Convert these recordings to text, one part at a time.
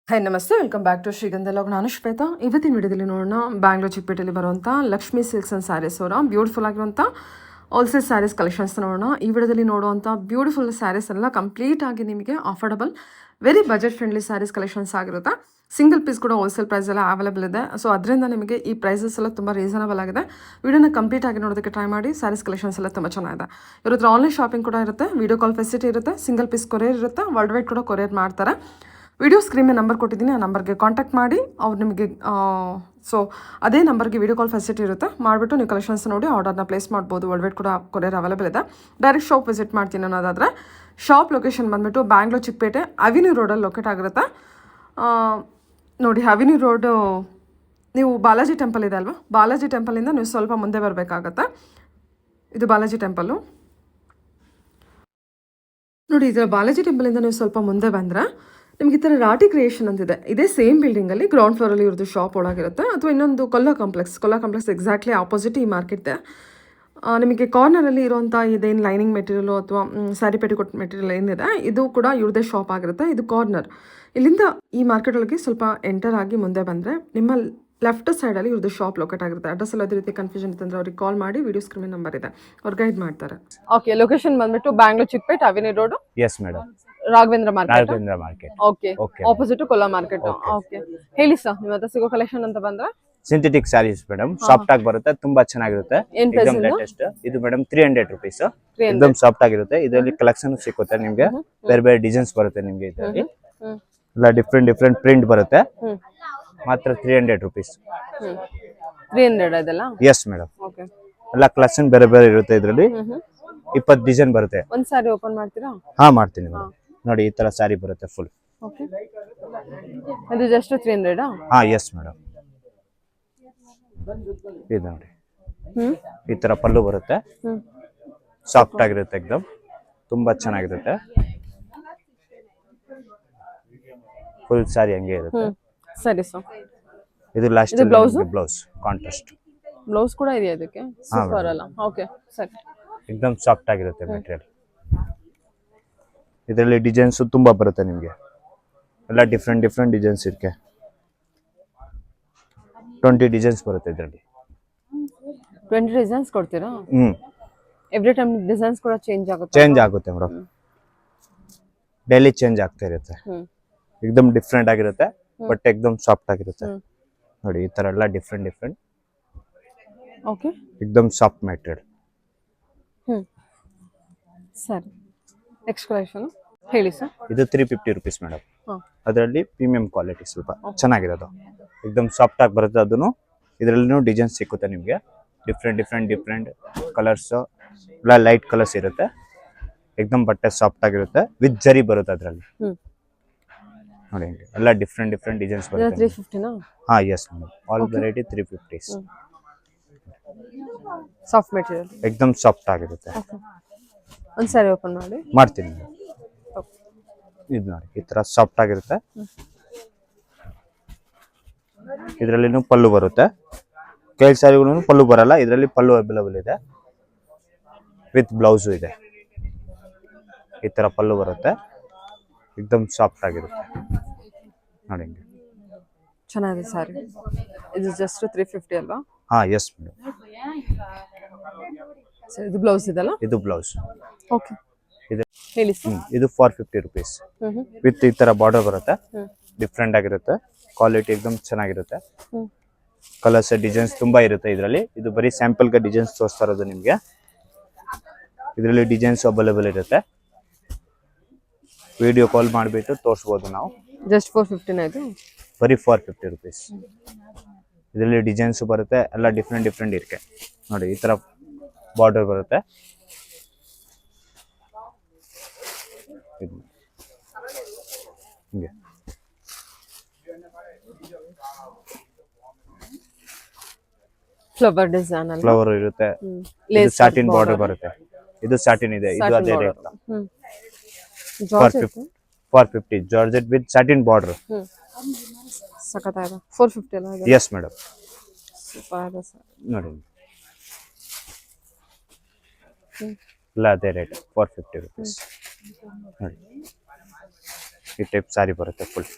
Hi ನಮಸ್ತೆ, welcome back to ಶ್ರೀಗಂಧ log. ನಾನು ಶ್ವೇತಾ. ಇವತ್ತಿನ ವಿಡಿಯೋದಲ್ಲಿ ನೋಡೋಣ ಬ್ಯಾಂಗ್ಳೂರ್ ಚಿಕ್ಕಪೇಟೆಯಲ್ಲಿ ಬರುವಂಥ ಲಕ್ಷ್ಮೀ ಸಿಲ್ಕ್ಸ್ ಆ್ಯಂಡ್ ಸ್ಯಾರೀಸ್ ಅವರ ಬ್ಯೂಟಿಫುಲ್ ಆಗಿರುವಂಥ ಹೋಲ್ಸೇಲ್ ಸ್ಯಾರೀಸ್ ಕಲೆಕ್ಷನ್ಸ್ ನೋಡೋಣ. ಈ ವಿಡಿಯೋದಲ್ಲಿ ನೋಡುವಂಥ ಬ್ಯೂಟಿಫುಲ್ ಸ್ಯಾರೀಸ್ ಎಲ್ಲ ಕಂಪ್ಲೀಟ್ ಆಗಿ ನಿಮಗೆ affordable very budget friendly sarees collections ಆಗಿರುತ್ತೆ. ಸಿಂಗಲ್ ಪೀಸ್ ಕೂಡ ಹೋಲ್ಸೇಲ್ ಪ್ರೈಸ್ ಎಲ್ಲ ಅವೈಲೇಬಲ್ ಇದೆ. ಸೊ ಅದರಿಂದ ನಿಮಗೆ ಈ ಪ್ರೈಸಸ್ ಎಲ್ಲ ತುಂಬ ರೀಸನಬಲ್ ಆಗಿದೆ. ವಿಡಿಯೋನ ಕಂಪ್ಲೀಟ್ ಆಗಿ ನೋಡೋದಕ್ಕೆ ಟ್ರೈ ಮಾಡಿ. ಸ್ಯಾರೀಸ್ ಕಲೆಕ್ಷನ್ಸ್ ಎಲ್ಲ ತುಂಬ ಚೆನ್ನಾಗಿದೆ. ಇವ್ರ ಹತ್ರ ಆನ್ಲೈನ್ ಶಾಪಿಂಗ್ ಕೂಡ ಇರುತ್ತೆ, ವಿಡಿಯೋ ಕಾಲ್ ಫೆಸಿಲಿಟಿ ಇರುತ್ತೆ, ಸಿಂಗಲ್ ಪೀಸ್ ಕೊರಿಯರ್ ಇರುತ್ತೆ, ವರ್ಲ್ಡ್ ವೈಡ್ ಕೂಡ ಕೊರಿಯರ್ ಮಾಡ್ತಾರೆ. ವಿಡಿಯೋ ಸ್ಕ್ರೀನ್ ಮೇಲೆ ನಂಬರ್ ಕೊಟ್ಟಿದ್ದೀನಿ, ಆ ನಂಬರ್ಗೆ ಕಾಂಟ್ಯಾಕ್ಟ್ ಮಾಡಿ. ಅವ್ರು ನಿಮಗೆ ಸೊ ಅದೇ ನಂಬರ್ಗೆ ವಿಡಿಯೋ ಕಾಲ್ ಫೆಸಿಲಿಟಿ ಇರುತ್ತೆ. ಮಾಡಿಬಿಟ್ಟು ನೀವು ಕಲೆಕ್ಷನ್ಸ್ ನೋಡಿ ಆರ್ಡರ್ನ ಪ್ಲೇಸ್ ಮಾಡ್ಬೋದು. ವರ್ಲ್ಡ್ ವೈಡ್ ಕೂಡ ಕೊರಿಯರ್ ಅವೈಲೇಬಲ್ ಇದೆ. ಡೈರೆಕ್ಟ್ ಶಾಪ್ ವಿಸಿಟ್ ಮಾಡ್ತೀನಿ ಅನ್ನೋದಾದರೆ ಶಾಪ್ ಲೊಕೇಶನ್ ಬಂದುಬಿಟ್ಟು ಬ್ಯಾಂಗ್ಳೂರ್ ಚಿಕ್ಕಪೇಟೆ ಅವಿನ್ಯೂ ರೋಡಲ್ಲಿ ಲೊಕೇಟ್ ಆಗಿರುತ್ತೆ. ನೋಡಿ, ಅವಿನ್ಯೂ ರೋಡು ನೀವು ಬಾಲಾಜಿ ಟೆಂಪಲ್ ಇದೆ ಅಲ್ವಾ, ಬಾಲಾಜಿ ಟೆಂಪಲಿಂದ ನೀವು ಸ್ವಲ್ಪ ಮುಂದೆ ಬರಬೇಕಾಗತ್ತೆ. ಇದು ಬಾಲಾಜಿ ಟೆಂಪಲ್ಲು. ನೋಡಿ, ಇದರ ಬಾಲಾಜಿ ಟೆಂಪಲಿಂದ ನೀವು ಸ್ವಲ್ಪ ಮುಂದೆ ಬಂದರೆ ನಿಮಗೆ ಈ ಥರ ರಾಟಿ ಕ್ರಿಯೇಷನ್ ಅಂತಿದೆ. ಇದೇ ಸೇಮ್ ಬಿಲ್ಡಿಂಗಲ್ಲಿ ಗ್ರೌಂಡ್ ಫ್ಲೋರಲ್ಲಿ ಇವ್ರದ್ದು ಶಾಪ್ ಒಳಗಿರುತ್ತೆ. ಅಥವಾ ಇನ್ನೊಂದು ಕೊಲ್ಲಾ ಕಾಂಪ್ಲೆಕ್ಸ್ ಎಕ್ಸಾಕ್ಟ್ಲಿ ಆಪೋಸಿಟ್ ಈ ಮಾರ್ಕೆಟ್ ಇದೆ. ನಿಮಗೆ ಕಾರ್ನರಲ್ಲಿ ಇರುವಂಥ ಇದೇನು ಲೈನಿಂಗ್ ಮೆಟೀರಿಯಲು ಅಥವಾ ಸ್ಯಾರಿ ಪೆಟಿಕೋಟ್ ಮೆಟೀರಿಯಲ್ ಏನಿದೆ ಇದು ಕೂಡ ಇವ್ರದ್ದೇ ಶಾಪ್ ಆಗಿರುತ್ತೆ. ಇದು ಕಾರ್ನರ್. ಇಲ್ಲಿಂದ ಈ ಮಾರ್ಕೆಟ್ ಒಳಗೆ ಸ್ವಲ್ಪ ಎಂಟರ್ ಆಗಿ ಮುಂದೆ ಬಂದರೆ ನಿಮ್ಮ ಲೆಫ್ಟ್ ಸೈಡಲ್ಲಿ ಇವ್ರದ್ದು ಶಾಪ್ ಲೊಕೇಟ್ ಆಗಿರುತ್ತೆ. ಅಡ್ರೆಸ್ ಎಲ್ಲ ಅದೇ ರೀತಿ ಕನ್ಫ್ಯೂಷನ್ ಇತ್ತಂದ್ರೆ ಅವ್ರಿಗೆ ಕಾಲ್ ಮಾಡಿ, ವಿಡಿಯೋ ಸ್ಕ್ರೀನ್ ನಂಬರ್ ಇದೆ, ಅವ್ರು ಗೈಡ್ ಮಾಡ್ತಾರೆ. ಓಕೆ, ಲೊಕೇಶನ್ ಬಂದ್ಬಿಟ್ಟು Bangalore Chikkapete avenue road. Yes madam, Raghavendra market. Market. Okay, opposite ಕೊಲ್ಲಾ ಮಾರ್ಕೆಟ್. ಓಕೆ, ಹೇಳಿ ಸರ್, ನಿಮ್ಮ ಹತ್ರ ಸಿಗೋ ಕಲೆಕ್ಷನ್ ಅಂತ ಬಂದ್ರೆ ಸಿಂಥೆಟಿಕ್ ಸ್ಯಾರೀಸ್ ಮೇಡಮ್, ಸಾಫ್ಟ್ ಆಗಿ ಬರುತ್ತೆ, ತುಂಬಾ ಚೆನ್ನಾಗಿರುತ್ತೆ. ಏನ್ ಪ್ರೈಸ್ ಎಕ್ದಮ್ ಲೇಟೆಸ್ಟ್ ಇದು ಮೇಡಮ್ 300 rupees. ಎಕ್ದಮ್ ಸಾಫ್ಟ್ ಆಗಿರುತ್ತೆ. ಇದರಲ್ಲಿ ಕಲೆಕ್ಷನ್ ಸಿಕ್ಕುತ್ತೆ ನಿಮ್ಗೆ. ಬೇರೆ ಬೇರೆ ಡಿಸೈನ್ಸ್ ಬರುತ್ತೆ ನಿಮ್ಗೆ. ಇದರಲ್ಲಿ ಎಲ್ಲ ಡಿಫ್ರೆಂಟ್ ಪ್ರಿಂಟ್ ಬರುತ್ತೆ. ಮಾತ್ರ 300 rupees. 300 ಇದೆಲ್ಲ? S madam. ಓಕೆ, ಎಲ್ಲ ಕಲೆಕ್ಷನ್ ಬೇರೆ ಬೇರೆ ಇರುತ್ತೆ. ಇದರಲ್ಲಿ 20 ಡಿಸೈನ್ ಬರುತ್ತೆ. ಒಂದ್ ಸಾರಿ ಓಪನ್ ಮಾಡ್ತೀರಾ? ಹಾ, ಮಾಡ್ತೀನಿ ಮೇಡಮ್. ನೋಡಿ, ಈ ತರ ಸ್ಯಾರಿ ಬರುತ್ತೆ ಫುಲ್. ಓಕೆ, ಇದು ಜಸ್ಟ್ 300? ಹಾ, ಎಸ್ ಮೇಡಮ್. ಇದು ನೋಡಿ, ಈ ತರ ಪಲ್ಲು ಬರುತ್ತೆ. ಸಾಫ್ಟ್ ಆಗಿರುತ್ತೆ, ಎಕ್ದಮ್ ತುಂಬಾ ಚೆನ್ನಾಗಿರುತ್ತೆ. ಫುಲ್ ಸ್ಯಾರಿ ಹಂಗೆ ಇರುತ್ತೆ. ಸರಿ ಸರ್. ಇದು ಲಾಸ್ಟ್ ಬ್ಲೌಸ್ ಕಾಂಟ್ರಾಸ್ಟ್ ಬ್ಲೌಸ್ ಕೂಡ ಇದೆಯಾ ಇದಕ್ಕೆ? ಸೂಪರ್ ಅಲ್ಲ? ಓಕೆ, ಸರಿ. ಎಕ್ದಮ್ ಸಾಫ್ಟ್ ಆಗಿರುತ್ತೆ ಮೆಟೀರಿಯಲ್. ಇದರಲ್ಲಿ ಡಿಸೈನ್ಸ್ ತುಂಬಾ ಬರುತ್ತೆ ನಿಮಗೆ. ಎಲ್ಲ ಡಿಫ್ರೆಂಟ್ ಡಿಸೈನ್ಸ್ ಇರುತ್ತೆ. 20 ಡಿಸೈನ್ಸ್ ಬರುತ್ತೆ ಇದರಲ್ಲಿ. 20 ಡಿಸೈನ್ಸ್ ಕೊಡ್ತೀರಾ? ಎವ್ರಿ ಟೈಮ್ ಡಿಸೈನ್ಸ್ ಕೂಡ ಚೇಂಜ್ ಆಗುತ್ತೆ ಮೇಡಮ್. ಡೈಲಿ ಚೇಂಜ್ ಆಗ್ತಾ ಇರುತ್ತೆ. ಎಕ್ದಮ್ ಡಿಫ್ರೆಂಟ್ ಆಗಿರುತ್ತೆ, ಬಟ್ ಎಕ್ದಮ್ ಸಾಫ್ಟ್ ಆಗಿರುತ್ತೆ. ನೋಡಿ, ಈ ತರ ಎಲ್ಲ ಡಿಫ್ರೆಂಟ್. ಓಕೆ, ಎಕ್ದಮ್ ಸಾಫ್ಟ್ ಮೆಟೀರಿಯಲ್. ಸರಿ. ನೆಕ್ಸ್ಟ್ ಕಲೆಕ್ಷನ್ ಹೇಳಿ ಸರ್. ಇದು 350 rupees ಮೇಡಮ್. ಅದರಲ್ಲಿ ಪ್ರೀಮಿಯಂ ಕ್ವಾಲಿಟಿ, ಸ್ವಲ್ಪ ಚೆನ್ನಾಗಿರೋದು. ಎಕ್ದಮ್ ಸಾಫ್ಟ್ ಆಗಿ ಬರುತ್ತೆ. ಅದನ್ನು ಇದರಲ್ಲಿನೂ ಡಿಸೈನ್ ಸಿಕ್ಕುತ್ತೆ ನಿಮಗೆ. ಡಿಫ್ರೆಂಟ್ ಕಲರ್ಸ್, ಎಲ್ಲ ಲೈಟ್ ಕಲರ್ಸ್ ಇರುತ್ತೆ. ಎಕ್ದಮ್ ಬಟ್ಟೆ ಸಾಫ್ಟ್ ಆಗಿರುತ್ತೆ, ವಿತ್ ಜರಿ ಬರುತ್ತೆ ಅದರಲ್ಲಿ. ನೋಡಿ, ಎಲ್ಲ ಡಿಫ್ರೆಂಟ್ ಡಿಸೈನ್ಸ್ ಬರುತ್ತೆ. 350ನಾ? ಹಾ, yes madam. All variety 350s. Soft material, ಎಕ್ದಮ್ ಸಾಫ್ಟ್ ಆಗಿರುತ್ತೆ. ಒಂದು ಸಾರಿ ಓಪನ್ ಮಾಡ್ತೀನಿ. ಇದು ನೋಡಿ, ಈ ತರ ಸಾಫ್ಟ್ ಆಗಿರುತ್ತೆ. ಇದರಲ್ಲಿನೂ ಪಲ್ಲು ಬರುತ್ತೆ. ಕೆಲವು ಸ್ಯಾರಿಗಳು ಪಲ್ಲು ಬರಲ್ಲ. ಇದರಲ್ಲಿ ಪಲ್ಲು ಅವೈಲೇಬಲ್ ಇದೆ, ವಿತ್ ಬ್ಲೌಸು ಇದೆ. ಈ ತರ ಪಲ್ಲು ಬರುತ್ತೆ. ಎಕ್ದಮ್ ಸಾಫ್ಟ್ ಆಗಿರುತ್ತೆ. ನೋಡಿ, ಚೆನ್ನಾಗಿದೆ ಸಾರಿ. ಇದು ಜಸ್ಟ್ 350 ಅಲ್ವಾ? ಹಾ, ಎಸ್ ಮೇಡಮ್. ಇದು ಬ್ಲೌಸ್ ಇದಲ್ಲ? ಇದು ಬ್ಲೌಸ್. ಓಕೆ, ಹೇಳಿ ಸರ್. ಇದು 450 rupees. ವಿತ್ ಈ ತರ ಬಾರ್ಡರ್ ಬರುತ್ತೆ. ಡಿಫ್ರೆಂಟ್ ಆಗಿರುತ್ತೆ. ಕ್ವಾಲಿಟಿ ಎಕ್ದಮ್ ಚೆನ್ನಾಗಿರುತ್ತೆ. ಕಲರ್ಸ್ ಡಿಸೈನ್ಸ್ ತುಂಬಾ ಇರುತ್ತೆ ಇದರಲ್ಲಿ. ಇದು ಬರೀ ಸ್ಯಾಂಪಲ್ ಗೆ ಡಿಸೈನ್ಸ್ ತೋರಿಸ್ತಾ ಇರೋದು ನಿಮ್ಗೆ. ಇದರಲ್ಲಿ ಡಿಸೈನ್ಸ್ ಅವೈಲೇಬಲ್ ಇರುತ್ತೆ. ವಿಡಿಯೋ ಕಾಲ್ ಮಾಡಿಬಿಟ್ಟು ತೋರಿಸ್ಬೋದು ನಾವು. ಜಸ್ಟ್ 450 ಇದು? ಬರೀ 450 rupees. ಇದರಲ್ಲಿ ಡಿಸೈನ್ಸ್ ಬರುತ್ತೆ. ಎಲ್ಲ ಡಿಫ್ರೆಂಟ್ ಇರುತ್ತೆ. ನೋಡಿ, ಈ ತರ ಬಾರ್ಡರ್ ಬರುತ್ತೆ. ಹಿಂಗೆ ಫ್ಲವರ್ ಡಿಸೈನ್ ಅಲ್ಲ? ಫ್ಲವರ್ ಇರುತ್ತೆ. ಸ್ಯಾಟಿನ್ ಬಾರ್ಡರ್ ಬರುತ್ತೆ. ಇದು ಸ್ಯಾಟಿನ್ ಇದೆ. ಇದು ಅದೇ rate. 450 georgette with satin border. ಸಖತ್ತಾಗಿದೆ. 450 ಅಲ್ಲ? Yes madam. ಸೂಪರ್ ಇದೆ ಸರ್. ನೋಡಿ, ಎಲ್ಲ ಅದೇ ರೇಟ್ 450 rupees. ನೋಡಿ, ಈ ಟೈಪ್ ಸಾರಿ ಬರುತ್ತೆ ಫುಲ್.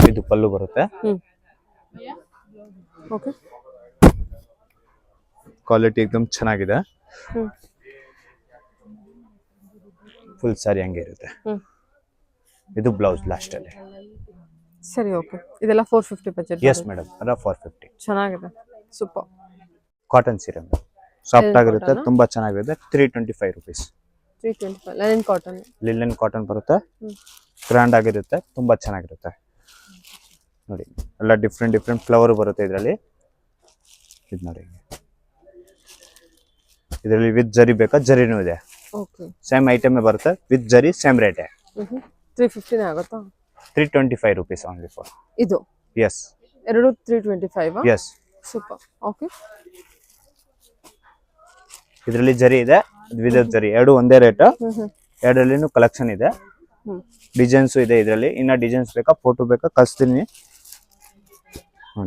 ಇದು ಪಲ್ಲು ಬರುತ್ತೆ. ಓಕೆ. ಕ್ವಾಲಿಟಿ ಎಕ್ದಮ್ ಚೆನ್ನಾಗಿದೆ. ಹ್ಮ್ ಫುಲ್ ಸಾರಿ ಹಂಗೆ ಇರುತ್ತೆ. ಹ್ಮ್ ಇದು ಬ್ಲೌಸ್ ಲಾಸ್ಟ್ ಅಲ್ಲಿ. ಸರಿ, ಓಕೆ. ಇದೆಲ್ಲ 450 ಬಜೆಟ್. ಎಸ್ ಮೇಡಮ್, ಅದ 450. ಚೆನ್ನಾಗಿದೆ, ಸೂಪರ್. ಕಾಟನ್ ಸೀರೆ ಸಾಫ್ಟ್ Linen ಆಗಿರುತ್ತೆ, cotton ಆ? ತುಂಬಾ ಚೆನ್ನಾಗಿದೆ. 325 rupees. 325 linen cotton. Linen cotton ಬರುತ್ತೆ, ಹ್ಮ್ ಗ್ರ್ಯಾಂಡ್ ಆಗಿರುತ್ತೆ, ತುಂಬಾ ಚೆನ್ನಾಗಿರುತ್ತೆ. ನೋಡಿ ಎಲ್ಲ ಡಿಫ್ರೆಂಟ್ ಡಿಫ್ರೆಂಟ್ ಫ್ಲವರ್ ಬರುತ್ತೆ ಇದರಲ್ಲಿ. ಇದು ನೋಡಿ, ಇದರಲ್ಲಿ ವಿತ್ ಜರಿ ಬೇಕಾ, ಜರಿನೂ ಇದೆ. ಓಕೆ. ಸೇಮ್ ಐಟಮ್ ಬರುತ್ತೆ, ವಿತ್ ಜರಿ ಸೇಮ್ ರೇಟ್. 350 ಆಗುತ್ತಾ? 325 ರುಪೀಸ್ ಓನ್ಲಿ ಫಾರ್. ಇದು ಎಸ್, ಎರಡು 325. ಎಸ್. ಸೂಪರ್. ಓಕೆ. ಇದರಲ್ಲಿ ಜರಿ ಇದೆ, ವಿದೌಟ್ ಜರಿ, ಎರಡು ಒಂದೇ ರೇಟ್. ಹ್ಮ್ ಎರಡರಲ್ಲಿನೂ ಕಲೆಕ್ಷನ್ ಇದೆ, ಹ್ಮ್ ಡಿಸೈನ್ಸ್ ಇದೆ ಇದರಲ್ಲಿ. ಇನ್ನ ಡಿಸೈನ್ಸ್ ಬೇಕಾ, ಫೋಟೋ ಬೇಕಾ, ಕಳಿಸ್ತೀನಿ.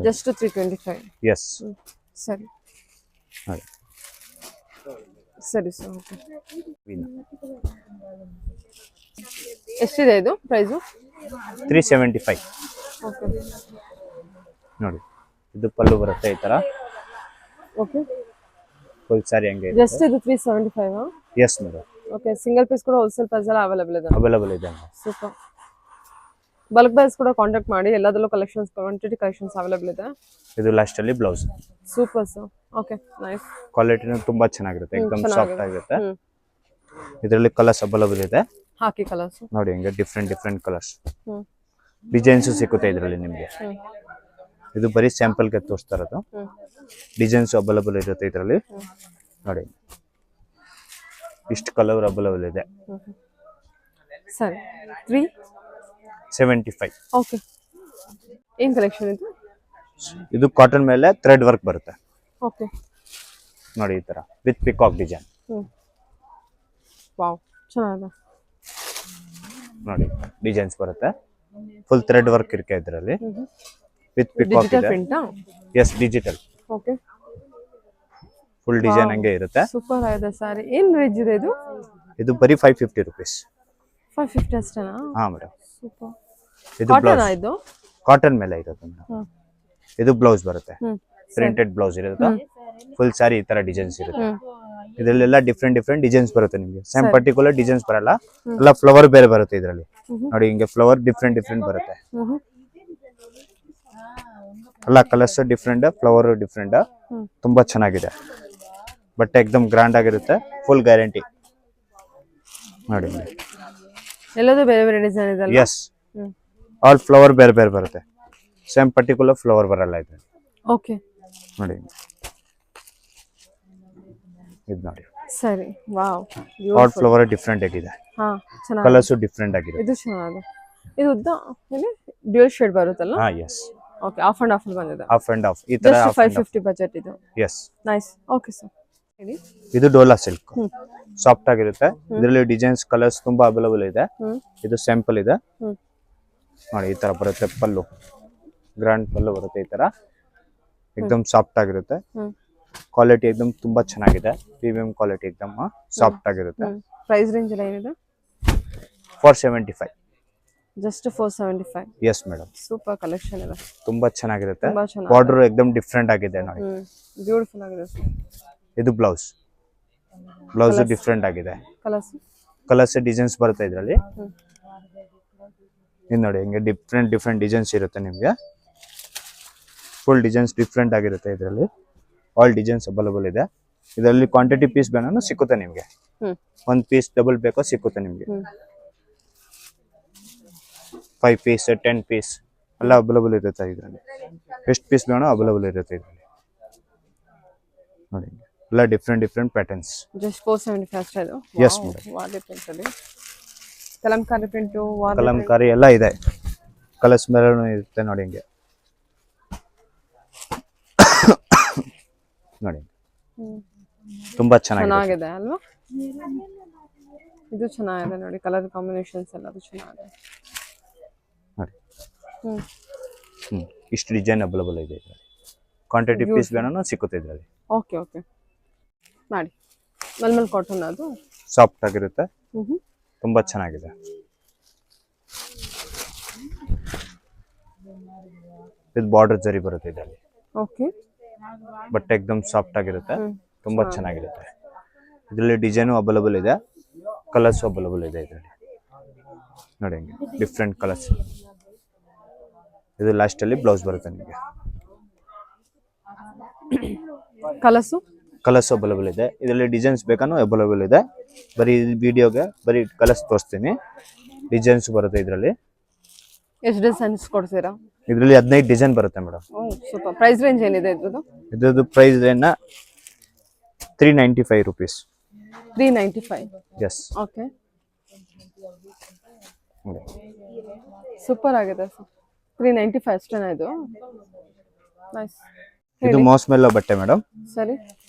ಜಸ್ಟ್ 325. ಎಸ್. ಸರಿ ನೋಡಿ, ಸರಿ ಸರ್. ಓಕೆ. ವಿನ್ ಎಷ್ಟಿದೆ ಇದು ಪ್ರೈಸು? 375. ಓಕೆ. ನೋಡಿ, ಇದು ಪಲ್ಲು ಬರುತ್ತೆ ಈ ತರ. ಓಕೆ. ಫುಲ್ ಸಾರಿ ಹಂಗೆ ಜಸ್ಟ್ ಇದು 375. Yes madam. Okay. Single piece ಕೂಡ ಹೋಲ್ಸೇಲ್ ಪ್ರೈಸ್ ಎಲ್ಲ ಅವೈಲೇಬಲ್ ಇದೆ. ಅವೈಲೇಬಲ್ ಇದೆ. ಸೂಪರ್. ಬಲ್ಕ್ ಬೈಸ್ ಕೂಡ ಕಾಂಟ್ಯಾಕ್ಟ್ ಮಾಡಿ, ಎಲ್ಲದರಲ್ಲೂ ಕಲೆಕ್ಷನ್ಸ್, ಕ್ವಾಂಟಿಟಿ ಕಲೆಕ್ಷನ್ಸ್ ಅವೈಲೇಬಲ್ ಇದೆ. ಇದು ಲಾಸ್ಟ್ ಅಲ್ಲಿ blouse. Super sir. Okay, nice. ಕ್ವಾಲಿಟಿನೂ ತುಂಬಾ ಚೆನ್ನಾಗಿರುತ್ತೆ, ಎಕ್ದಮ್ ಸಾಫ್ಟ್ ಆಗಿರುತ್ತೆ. ಹ್ಮ್ ಇದರಲ್ಲಿ ಕಲರ್ಸ್ ಅವೈಲೇಬಲ್ ಇದೆ. ಹಾಕಿ ಕಲರ್ಸ್. ನೋಡಿ ಹಿಂಗೆ ಡಿಫ್ರೆಂಟ್ ಡಿಫ್ರೆಂಟ್ ಕಲರ್ಸ್, ಹ್ಮ್ ಡಿಸೈನ್ಸ್ ಸಿಗುತ್ತೆ ಇದರಲ್ಲಿ ನಿಮಗೆ. ಹ್ಮ್ ಇದು ಬರೀ ಸ್ಯಾಂಪಲ್ಗೆ ತೋರಿಸ್ತಾ ಇರೋದು. ಹ್ಮ್ ಡಿಸೈನ್ಸ್ ಅವೈಲೇಬಲ್ ಇರುತ್ತೆ ಇದರಲ್ಲಿ. ನೋಡಿ, ಇಷ್ಟು ಕಲರ್ ಅವೈಲೇಬಲ್ ಇದೆ. ಸರಿ. 375. ಓಕೆ. ಏನ್ ಕಲೆಕ್ಷನ್ ಇದು? ಇದು ಕಾಟನ್ ಮೇಲೆ ಥ್ರೆಡ್ ವರ್ಕ್ ಬರುತ್ತೆ. ಓಕೆ. ನೋಡಿ ಈ ತರ ವಿತ್ ಪಿಕಾಕ್ ಡಿಸೈನ್. ವಾವ್, ಚೆನ್ನಾಗಿದೆ. ನೋಡಿ ಡಿಸೈನ್ಸ್ ಬರುತ್ತೆ, ಫುಲ್ ಥ್ರೆಡ್ ವರ್ಕ್ ಇರುತ್ತೆ ಇದರಲ್ಲಿ, ವಿತ್ ಪಿಕಾಕ್ ಡಿಜಿಟಲ್ ಇದೆ. ಪ್ರಿಂಟಾ? Yes, digital. Okay. Full design ಹಂಗೆ ಇರುತ್ತೆ. ಸೂಪರ್ ಆಗಿದೆ ಸಾರಿ. ಏನ್ ರೇಂಜ್ ಇದೆ ಇದು? ಇದು ಬರೀ 550 ರುಪೀಸ್. 550 ಅಷ್ಟೇನಾ? ಹಾ ಮೇಡಮ್. ಸೂಪರ್. ಇದು ಕಾಟನ್ ಬ್ಲೌಸ್, ಇದು? ಕಾಟನ್ ಮೇಲೆ ಇರುತ್ತೆ ಮೇಡಮ್. ಹ್ಮ್ ಇದು ಬ್ಲೌಸ್ ಬರುತ್ತೆ, ಹ್ಮ್ ಪ್ರಿಂಟೆಡ್ ಬ್ಲೌಸ್ ಇರುತ್ತೆ. ಫುಲ್ ಸಾರಿ ಈ ತರ ಡಿಸೈನ್ಸ್ ಇರುತ್ತೆ. ಹ್ಮ್ ಇದರಲ್ಲೆಲ್ಲ ಡಿಫ್ರೆಂಟ್ ಡಿಫ್ರೆಂಟ್ ಡಿಸೈನ್ಸ್ ಬರುತ್ತೆ ನಿಮಗೆ. ಸೇಮ್ ಪರ್ಟಿಕ್ಯುಲರ್ ಡಿಸೈನ್ಸ್ ಬರಲ್ಲ, ಎಲ್ಲ ಫ್ಲವರ್ ಬೇರೆ ಬರುತ್ತೆ ಇದರಲ್ಲಿ. ನೋಡಿ ಹಿಂಗೆ ಫ್ಲವರ್ ಡಿಫ್ರೆಂಟ್ ಡಿಫ್ರೆಂಟ್ ಬರುತ್ತೆ. ಹ್ಮ್ ಎಲ್ಲ ಕಲರ್ಸ್ ಡಿಫ್ರೆಂಟ್, ಫ್ಲವರ್ ಡಿಫ್ರೆಂಟ್, ತುಂಬಾ ಚೆನ್ನಾಗಿದೆ. ಬಟ್ಟೆ ಎಕ್ದಮ್ ಗ್ರ್ಯಾಂಡ್ ಆಗಿರುತ್ತೆ, ಫುಲ್ ಗ್ಯಾರಂಟಿ. ನೋಡಿ ಎಲ್ಲದೂ ಬೇರೆ ಬೇರೆ ಡಿಸೈನ್ ಇದೆ ಅಲ್ವಾ? ಎಸ್, ಆಲ್ ಫ್ಲವರ್ ಬೇರೆ ಬೇರೆ ಬರುತ್ತೆ, ಸೇಮ್ ಪರ್ಟಿಕ್ಯುಲರ್ ಫ್ಲವರ್ ಬರಲ್ಲ ಇದು. ಓಕೆ. ನೋಡಿ ಇದು ನೋಡಿ, ಸರಿ. ವಾವ್, ಆಲ್ ಫ್ಲವರ್ ಡಿಫ್ರೆಂಟ್ ಆಗಿದೆ, ಹಾ ಚೆನ್ನಾಗಿದೆ. ಕಲರ್ಸ್ ಡಿಫ್ರೆಂಟ್ ಆಗಿದೆ. ಇದು ಚೆನ್ನಾಗಿದೆ. ಇದು ಉದ್ದ ಏನು ಡ್ಯೂಯಲ್ ಶೇಡ್ ಬರುತ್ತಲ್ಲ? ಹಾ yes. Okay. Half and half ಬಂದಿದೆ. ಆಫ್ ಅಂಡ್ ಆಫ್ ಈ ತರ. ಜಸ್ಟ್ 550 ಬಜೆಟ್ ಇದು. ಎಸ್. ನೈಸ್. Okay sir. ಹೇಳಿ. ಇದು ಡೋಲಾ ಸಿಲ್ಕ್, ಹ್ಮ್ ಸಾಫ್ಟ್ ಆಗಿರುತ್ತೆ. ಇದರಲ್ಲಿ ಡಿಸೈನ್ಸ್ ಕಲರ್ಸ್ ತುಂಬಾ ಅವೈಲೇಬಲ್ ಇದೆ. ಹ್ಮ್ ಇದು ಸ್ಯಾಂಪಲ್ ಇದೆ. ಹ್ಮ್ ನೋಡಿ ಈ ತರ ಬರುತ್ತೆ ಪಲ್ಲು, ಗ್ರ್ಯಾಂಡ್ ಪಲ್ಲು ಬರುತ್ತೆ ಈ ತರ, ಎಕ್ದಮ್ ಸಾಫ್ಟ್ ಆಗಿರುತ್ತೆ. ಹ್ಮ್ ಕ್ವಾಲಿಟಿ ಎಕ್ದಮ್ ತುಂಬಾ ಚೆನ್ನಾಗಿದೆ, ಪ್ರೀಮಿಯಂ ಕ್ವಾಲಿಟಿ, ಎಕ್ದಮ್ ಸಾಫ್ಟ್ ಆಗಿರುತ್ತೆ. ಪ್ರೈಸ್ ರೇಂಜ್ ಎಲ್ಲ ಏನಿದೆ? 475. Just 475. Yes madam. Super collection ಇದೆ, ತುಂಬಾ ಚೆನ್ನಾಗಿರುತ್ತೆ. ತುಂಬಾ ಚೆನ್ನಾಗಿದೆ. ಬಾರ್ಡರ್ ಎಕ್ದಮ್ ಡಿಫ್ರೆಂಟ್ ಆಗಿದೆ ನೋಡಿ. ಬ್ಯೂಟಿಫುಲ್ ಆಗಿದೆ ಸರ್. ಇದು ಬ್ಲೌಸ್, ಬ್ಲೌಸ್ ಡಿಫ್ರೆಂಟ್ ಆಗಿದೆ. ಕಲರ್ಸ್ ಕಲರ್ಸ್ ಡಿಸೈನ್ಸ್ ಬರುತ್ತೆ ಇದರಲ್ಲಿ. ಇದು ನೋಡಿ ಹಿಂಗೆ ಡಿಫ್ರೆಂಟ್ ಡಿಫ್ರೆಂಟ್ ಡಿಸೈನ್ಸ್ ಇರುತ್ತೆ ನಿಮಗೆ. ಫುಲ್ ಡಿಸೈನ್ಸ್ ಡಿಫ್ರೆಂಟ್ ಆಗಿರುತ್ತೆ ಇದರಲ್ಲಿ, ಆಲ್ ಡಿಸೈನ್ಸ್ ಅವೈಲೇಬಲ್ ಇದೆ. ಇದರಲ್ಲಿ ಕ್ವಾಂಟಿಟಿ ಪೀಸ್ ಬೇನೂ ಸಿಕ್ಕುತ್ತೆ ನಿಮಗೆ. ಒಂದು ಪೀಸ್ ಡಬಲ್ ಬೇಕೋ ಸಿಕ್ಕುತ್ತೆ ನಿಮಗೆ. 5 ಪೀಸ್ 10 ಪೀಸ್ ಎಲ್ಲ ಅವೈಲೇಬಲ್ ಇರುತ್ತೆ ಇದರಲ್ಲಿ. ಎಷ್ಟು ಪೀಸ್ ಬೇನೋ ಅವೈಲೇಬಲ್ ಇರುತ್ತೆ ಇದರಲ್ಲಿ. ನೋಡಿ ಎಲ್ಲ ಡಿಫ್ರೆಂಟ್ ಡಿಫ್ರೆಂಟ್ ಪ್ಯಾಟರ್ನ್ಸ್. ಜಸ್ಟ್ 475 ಅಷ್ಟೇ ಇದು. Yes, madam. ವಾರ್ಲಿ ಪ್ರಿಂಟ್ ಅಲ್ಲಿ ಕಲಂಕಾರಿ ಪ್ರಿಂಟು, ಕಲಂಕಾರಿ ಎಲ್ಲ ಇದೆ, ಕಲರ್ಸ್ ಮೇಲೆ ಇರುತ್ತೆ ನೋಡಿ ಹಿಂಗೆ. ನೋಡಿ ತುಂಬಾ ಚೆನ್ನಾಗಿದೆ ಅಲ್ವಾ? ಇದು ಚೆನ್ನಾಗಿದೆ ನೋಡಿ, ಕಲರ್ ಕಾಂಬಿನೇಷನ್ಸ್ ಎಲ್ಲ ಚೆನ್ನಾಗಿದೆ ನೋಡಿ. ಹ್ಮ್ ಇಷ್ಟು ಡಿಸೈನ್ ಅವೈಲೇಬಲ್ ಇದೆ ಇದರಲ್ಲಿ. ಕ್ವಾಂಟಿಟಿ ಪೀಸ್ ಬೇನೂ ಸಿಕ್ಕುತ್ತೆ ಇದರಲ್ಲಿ. ಓಕೆ ಓಕೆ ಮಾಡಿ. ಮಲ್ಮಲ್ ಕಾಟನ್ ಅದು ಸಾಫ್ಟ್ ಆಗಿರುತ್ತೆ, ಹ್ಮ್ ತುಂಬಾ ಚೆನ್ನಾಗಿದೆ. ವಿತ್ ಬಾರ್ಡರ್ ಜರಿ ಬರುತ್ತೆ ಇದರಲ್ಲಿ. ಓಕೆ. ಬಟ್ಟೆ ಎಕ್ದಮ್ ಸಾಫ್ಟ್ ಆಗಿರುತ್ತೆ, ತುಂಬಾ ಚೆನ್ನಾಗಿರುತ್ತೆ. ಇದರಲ್ಲಿ ಡಿಸೈನು ಅವೈಲೇಬಲ್ ಇದೆ, ಕಲರ್ಸ್ ಅವೈಲೇಬಲ್ ಇದೆ ಇದರಲ್ಲಿ. ನೋಡಿ ಹಂಗೆ ಡಿಫ್ರೆಂಟ್ ಕಲರ್ಸ್. ಇದು ಲಾಸ್ಟ್ ಅಲ್ಲಿ ಬ್ಲೌಸ್ ಬರುತ್ತೆ ನಿಮಗೆ. ಕಲರ್ಸ್ ಅವೈಲೇಬಲ್ ಇದೆ ಇದರಲ್ಲಿ. ಡಿಸೈನ್ಸ್ ಬೇಕಾನು ಅವೈಲೇಬಲ್ ಇದೆ. ಬರೀ ವಿಡಿಯೋಗೆ ಬರೀ ಕಲರ್ಸ್ ತೋರಿಸ್ತೀನಿ, ಡಿಸೈನ್ಸ್ ಬರುತ್ತೆ ಇದರಲ್ಲಿ. ಎಷ್ಟು ಡಿಸೈನ್ಸ್ ಕೊಡ್ತೀರಾ ಇದರಲ್ಲಿ? 15 ಡಿಸೈನ್ ಬರುತ್ತೆ ಮೇಡಮ್. ಸೂಪರ್. ಪ್ರೈಸ್ ರೇಂಜ್ ಏನಿದೆ ಇದ್ರದ್ದು? ಇದ್ರದ್ದು price range 395 rupees. 395. Yes. Okay. Super ಆಗಿದೆ ಸರ್. 395 ಅಷ್ಟೇನಾ ಇದು? ನೈಸ್. ಇದು ಮೋಸ್ ಮೆಲ್ಲೋ ಬಟ್ಟೆ ಮೇಡಮ್. ಸರಿ.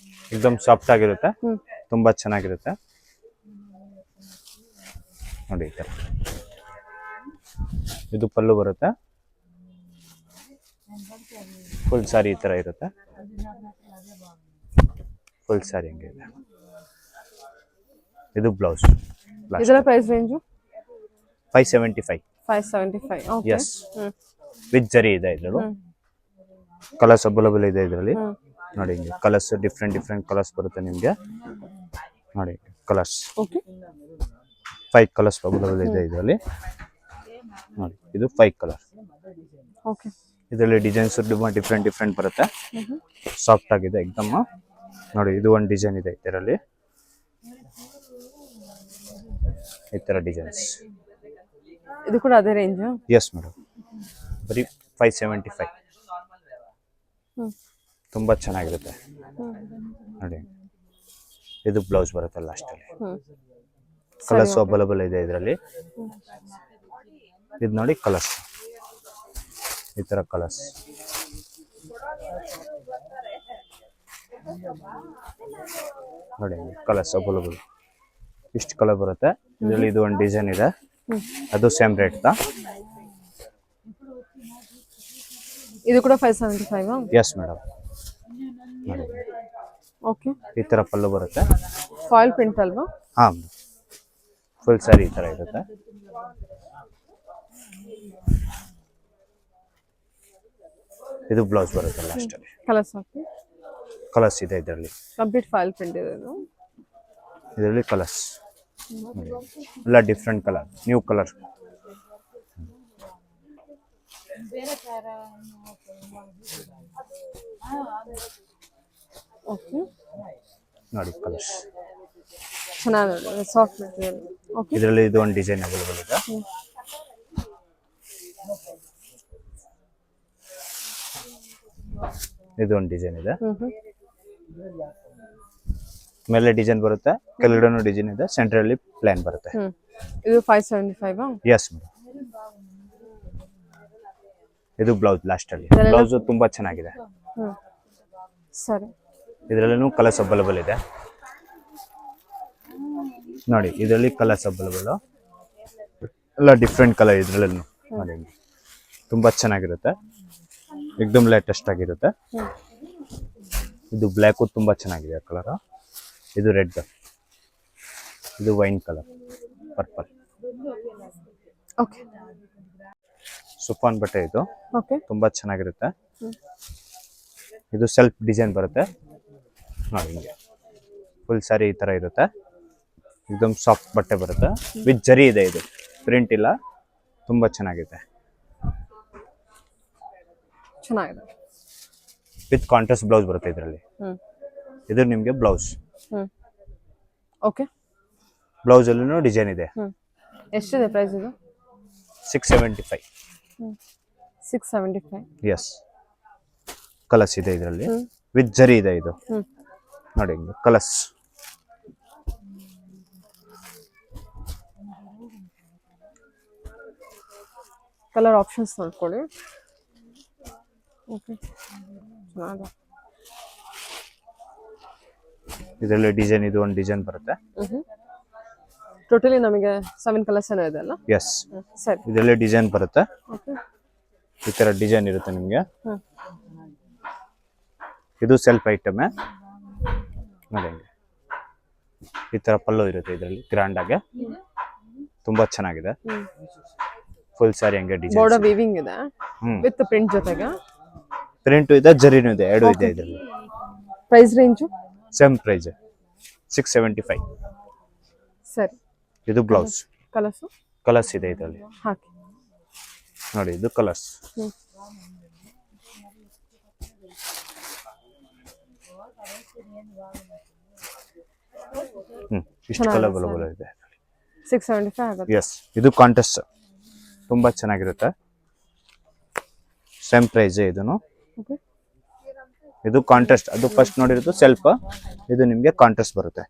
ಎಕ್ದಮ್ ಸಾಫ್ಟ್ ಆಗಿರುತ್ತೆ, ತುಂಬಾ ಚೆನ್ನಾಗಿರುತ್ತೆ. ನೋಡಿ ಈ ತರ ಇದು ಪಲ್ಲು ಬರುತ್ತೆ. ಫುಲ್ ಸಾರಿ ಈ ತರ ಇರುತ್ತೆ. ಫುಲ್ ಸಾರಿ ಹಿಂಗೆ ಇದೆ. ಇದು ಬ್ಲೌಸ್. ಇದರ price range 575. 575. Okay. Yes. With zari ಇದೆ ಇದರಲ್ಲಿ. ಕಲರ್ಸ್ ಅವೈಲೇಬಲ್ ಇದೆ ಇದರಲ್ಲಿ. ನೋಡಿ ಹಿಂಗೆ ಕಲರ್ಸ್ ಡಿಫ್ರೆಂಟ್ ಕಲರ್ಸ್ ಬರುತ್ತೆ ನಿಮಗೆ. ನೋಡಿ ಕಲರ್ಸ್. ಓಕೆ. 5 ಕಲರ್ಸ್ ಅವೈಲೇಬಲ್ ಇದೆ ಇದರಲ್ಲಿ. ನೋಡಿ ಇದು 5 ಕಲರ್. ಓಕೆ. ಇದರಲ್ಲಿ ಡಿಸೈನ್ಸ್ ಡಿಫ್ರೆಂಟ್ ಬರುತ್ತೆ. ಸಾಫ್ಟ್ ಆಗಿದೆ ಎಕ್ದಮ್. ನೋಡಿ ಇದು ಒಂದು ಡಿಸೈನ್ ಇದೆ ಇದರಲ್ಲಿ, ಈ ತರ ಡಿಸೈನ್ಸ್. ಇದು ಕೂಡ ಅದೇ ರೇಂಜ್? Yes madam. ಬರೀ 575. ತುಂಬಾ ಚೆನ್ನಾಗಿರುತ್ತೆ. ನೋಡಿ ಇದು ಬ್ಲೌಸ್ ಬರುತ್ತೆ ಲಾಸ್ಟ್ ಅಲ್ಲಿ. ಕಲರ್ಸ್ ಅವೈಲೇಬಲ್ ಇದೆ ಇದರಲ್ಲಿ. ಇದು ನೋಡಿ ಕಲರ್ಸ್, ಈ ತರ ಕಲರ್ಸ್. ನೋಡಿ ಕಲರ್ಸ್ ಅವೈಲೇಬಲ್. ಇಷ್ಟು ಕಲರ್ ಬರುತ್ತೆ ಇದರಲ್ಲಿ. ಇದು ಒಂದು ಡಿಸೈನ್ ಇದೆ, ಅದು ಸೇಮ್ ರೇಟ್. ಇದು ಕೂಡ 575? Yes madam. ನೋಡಿ ಓಕೆ. ಈ ತರ ಪಲ್ಲು ಬರುತ್ತೆ. ಫಾಯಿಲ್ ಪ್ರಿಂಟ್ ಅಲ್ವಾ? ಹಾ, ಫುಲ್ ಸ್ಯಾರಿ ಈ ತರ ಇರುತ್ತೆ. ಇದು ಬ್ಲೌಸ್ ಬರುತ್ತೆ ಲಾಸ್ಟ್ ಅಲ್ಲಿ. ಕಲರ್ಸ್ ಇದೆ ಇದರಲ್ಲಿ. ಕಂಪ್ಲೀಟ್ ಫಾಯಿಲ್ ಪ್ರಿಂಟ್ ಇದೆ ಇದು. ಇದರಲ್ಲಿ ಕಲರ್ಸ್ ಎಲ್ಲ different colour, new colour. Okay. ನೋಡಿ ಕಲರ್ಸ್ ಚೆನ್ನಾಗಿದೆ, ಸಾಫ್ಟ್ ಮೆಟೀರಿಯಲ್. ಓಕೆ. ಇದರಲ್ಲಿ ಇದು ಒಂದು ಡಿಸೈನ್ ಅವೈಲೇಬಲ್ ಇದೆ. ಇದು ಒಂದು ಡಿಸೈನ್ ಇದೆ. ಮೇಲೆ ಡಿಸೈನ್ ಬರುತ್ತೆ, ಕೆಳಗಡೆನೂ ಡಿಸೈನ್ ಇದೆ, ಸೆಂಟ್ರಲ್ಲಿ ಪ್ಲಾನ್ ಬರುತ್ತೆ. ಇದು 575? Yes madam. ಇದು ಬ್ಲೌಸ್ ಲಾಸ್ಟ್ ಅಲ್ಲಿ. ಬ್ಲೌಸ್ ತುಂಬಾ ಚೆನ್ನಾಗಿದೆ. ಸರಿ. ಇದರಲ್ಲೂ ಕಲರ್ಸ್ ಅವೈಲೇಬಲ್ ಇದೆ. ನೋಡಿ ಇದರಲ್ಲಿ ಕಲರ್ಸ್ ಅವೈಲೇಬಲ್ ಎಲ್ಲ ಡಿಫ್ರೆಂಟ್ ಕಲರ್. ಇದರಲ್ಲೂ ನೋಡಿ ತುಂಬಾ ಚೆನ್ನಾಗಿರುತ್ತೆ, ಎಕ್ದಮ್ ಲೇಟೆಸ್ಟ್ ಆಗಿರುತ್ತೆ. ಇದು ಬ್ಲ್ಯಾಕು ತುಂಬಾ ಚೆನ್ನಾಗಿದೆ ಕಲರ್. ಇದು ರೆಡ್, ಇದು ವೈನ್ ಕಲರ್, ಪರ್ಪಲ್. ಓಕೆ. ಸುಫಾನ್ ಬಟ್ಟೆ ಇದು. ಓಕೆ. ತುಂಬಾ ಚೆನ್ನಾಗಿರುತ್ತೆ. ಇದು ಸೆಲ್ಫ್ ಡಿಸೈನ್ ಬರುತ್ತೆ ನೋಡಿ ಹಿಂಗೆ. ಫುಲ್ ಸ್ಯಾರಿ ಈ ತರ ಇರುತ್ತೆ, ಎಕ್ದಮ್ ಸಾಫ್ಟ್ ಬಟ್ಟೆ ಬರುತ್ತೆ. ವಿತ್ ಜರಿ ಇದೆ, ಇದು ಪ್ರಿಂಟ್ ಇಲ್ಲ. ತುಂಬಾ ಚೆನ್ನಾಗಿದೆ. ಚೆನ್ನಾಗಿದೆ. ವಿತ್ ಕಾಂಟ್ರಾಸ್ಟ್ ಬ್ಲೌಸ್ ಬರುತ್ತೆ ಇದರಲ್ಲಿ. ಇದು ನಿಮಗೆ ಬ್ಲೌಸ್. ಓಕೆ. ಬ್ಲೌಸ್ ಅಲ್ಲೂ ಡಿಸೈನ್ ಇದೆ. ಎಷ್ಟಿದೆ ಪ್ರೈಸ್ ಇದು? 675. 675. ಎಸ್. ಕಲರ್ಸ್ ಇದೆ ಇದರಲ್ಲಿ, ವಿತ್ ಜರಿ ಇದೆ ಇದು. ನೋಡಿ ಕಲರ್ಸ್. ಕಲರ್ ಆಪ್ಷನ್ಸ್ ನೋಡ್ಕೊಳ್ಳಿ. ಓಕೆ. ಚೆನ್ನಾಗಿದೆ. ಇದರಲ್ಲಿ ಡಿಸೈನ್, ಇದು ಒಂದು ಡಿಸೈನ್ ಬರುತ್ತೆ. ಟೋಟಲಿ ನಮಗೆ 7 ಕಲರ್ಸ್ ಏನೋ ಇದೆ ಅಲ್ಲ? ಎಸ್. ಸರಿ. ಇದರಲ್ಲಿ ಡಿಸೈನ್ ಬರುತ್ತೆ. ಓಕೆ. ಈ ತರ ಡಿಸೈನ್ ಇರುತ್ತೆ ನಿಮಗೆ. ಇದು ಸೆಲ್ಫ್ ಐಟಮ್. ನೋಡಿ ಈ ತರ ಪಲ್ಲು ಇರುತ್ತೆ ಇದರಲ್ಲಿ, ಗ್ರ್ಯಾಂಡ್ ಆಗಿ ತುಂಬಾ ಚೆನ್ನಾಗಿದೆ. ಫುಲ್ ಸ್ಯಾರಿ ಹಂಗೆ ಡಿಸೈನ್. ಬಾರ್ಡರ್ ವೀವಿಂಗ್ ಇದೆ ವಿತ್ ಪ್ರಿಂಟ್ ಜೊತೆಗೆ. ಪ್ರಿಂಟು ಇದೆ, ಜರಿನೂ ಇದೆ, ಎರಡು ಇದೆ ಇದರಲ್ಲಿ. Price range same price 675. ಸರಿ. ಇದು ಬ್ಲೌಸ್. ಕಲರ್ಸ್ ಇದೆ ಇದರಲ್ಲಿ ಹಾಕಿ ನೋಡಿ, ಇದು ಕಲರ್ಸ್. ಇಷ್ಟು ಕಲರ್ ಅವೈಲೇಬಲ್ ಇದೆ. 675 ಆಗುತ್ತೆ. ಎಸ್, ಇದು ಕಾಂಟ್ರಾಸ್ಟ್ ತುಂಬಾ ಚೆನ್ನಾಗಿರುತ್ತೆ. ಸೇಮ್ ಪ್ರೈಸ್ ಇದನ್ನು. ಓಕೆ. ಇದು ಕಾಂಟ್ರಾಸ್ಟ್, ಅದು ಫಸ್ಟ್ ನೋಡಿರೋದು ಸೆಲ್ಫ್, ಇದು ನಿಮಗೆ ಕಾಂಟ್ರಾಸ್ಟ್ ಬರುತ್ತೆ.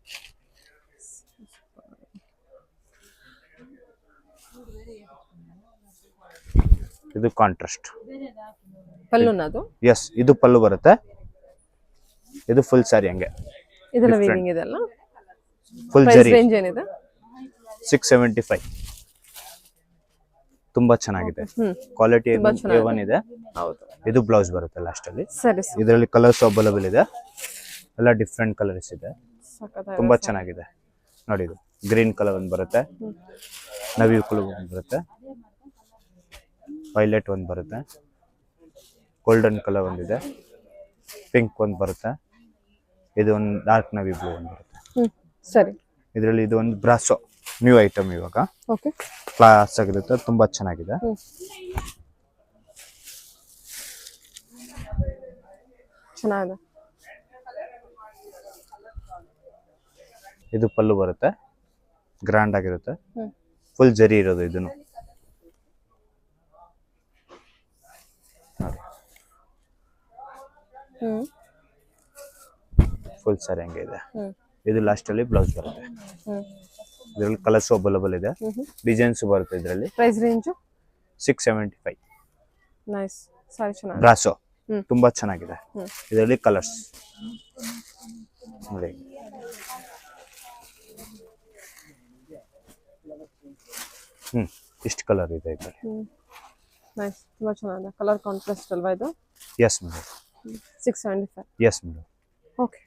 ಇದು ಕಾಂಟ್ರಾಸ್ಟ್ ಪಲ್ಲುನದು. ಎಸ್, ಇದು ಪಲ್ಲು ಬರುತ್ತೆ. ಇದು ಫುಲ್ ಸಾರಿ ಹಂಗೆ. ಇದೆಲ್ಲ ವೀವಿಂಗ್ ಇದೆ ಅಲ್ಲ. ಫುಲ್ ಪ್ರೈಸ್ ಜರಿ. ರೇಂಜ್ ಏನಿದೆ? 675. ತುಂಬಾ ಚೆನ್ನಾಗಿದೆ. ಕ್ವಾಲಿಟಿ A1 ಇದೆ. ಹೌದು. ಇದು ಬ್ಲೌಸ್ ಬರುತ್ತೆ ಲಾಸ್ಟ್ ಅಲ್ಲಿ. ಸರಿ. ಇದರಲ್ಲಿ ಕಲರ್ಸ್ ಅವೈಲೇಬಲ್ ಇದೆ, ಎಲ್ಲ ಡಿಫ್ರೆಂಟ್ ಕಲರ್ಸ್ ಇದೆ. ತುಂಬಾ ಚೆನ್ನಾಗಿದೆ ನೋಡಿ. ಇದು ಗ್ರೀನ್ ಕಲರ್ ಒಂದು ಬರುತ್ತೆ, ನವಿ ಕಲರ್ ಒಂದು ಬರುತ್ತೆ, ವೈಲೆಟ್ ಒಂದು ಬರುತ್ತೆ, ಗೋಲ್ಡನ್ ಕಲರ್ ಒಂದಿದೆ, ಪಿಂಕ್ ಒಂದು ಬರುತ್ತೆ, ಇದು ಒಂದು ಡಾರ್ಕ್ ನವಿ ಬ್ಲೂ ಒಂದು ಬರುತ್ತೆ. ಸರಿ. ಇದರಲ್ಲಿ ಇದು ಒಂದು ಬ್ರಾಸೋ ನ್ಯೂ ಐಟಮ್ ಇವಾಗ. ಓಕೆ. ಕ್ಲಾಸ್ ಆಗಿರುತ್ತೆ, ತುಂಬಾ ಚೆನ್ನಾಗಿದೆ. ಚೆನ್ನಾಗಿದೆ. ಇದು ಪಲ್ಲು ಬರುತ್ತೆ, ಗ್ರ್ಯಾಂಡ್ ಆಗಿರುತ್ತೆ, ಫುಲ್ ಜರಿ ಇರೋದು ಇದನ್ನು. ಫುಲ್ ಸಾರಿ ಹಂಗೆ ಇದೆ. ಇದು ಲಾಸ್ಟ್ ಅಲ್ಲಿ ಬ್ಲೌಸ್ ಬರುತ್ತೆ. ಇದರಲ್ಲಿ ಕಲರ್ಸ್ ಅವೈಲೇಬಲ್ ಇದೆ, ಡಿಸೈನ್ಸ್ ಬರುತ್ತೆ ಇದರಲ್ಲಿ. Price range 675. ನೈಸ್. ಸಾರಿ ಚೆನ್ನಾಗಿದೆ. ಬ್ರಾಸೋ ತುಂಬಾ ಚೆನ್ನಾಗಿದೆ. ಇದರಲ್ಲಿ ಕಲರ್ಸ್ ನೋಡಿ. ಇಷ್ಟು ಕಲರ್ ಇದೆ ಇದರಲ್ಲಿ. ನೈಸ್, ತುಂಬಾ ಚೆನ್ನಾಗಿದೆ. ಕಲರ್ ಕಾಂಟ್ರಾಸ್ಟ್ ಅಲ್ವಾ ಇದು? Yes madam. 675. S madam. Okay.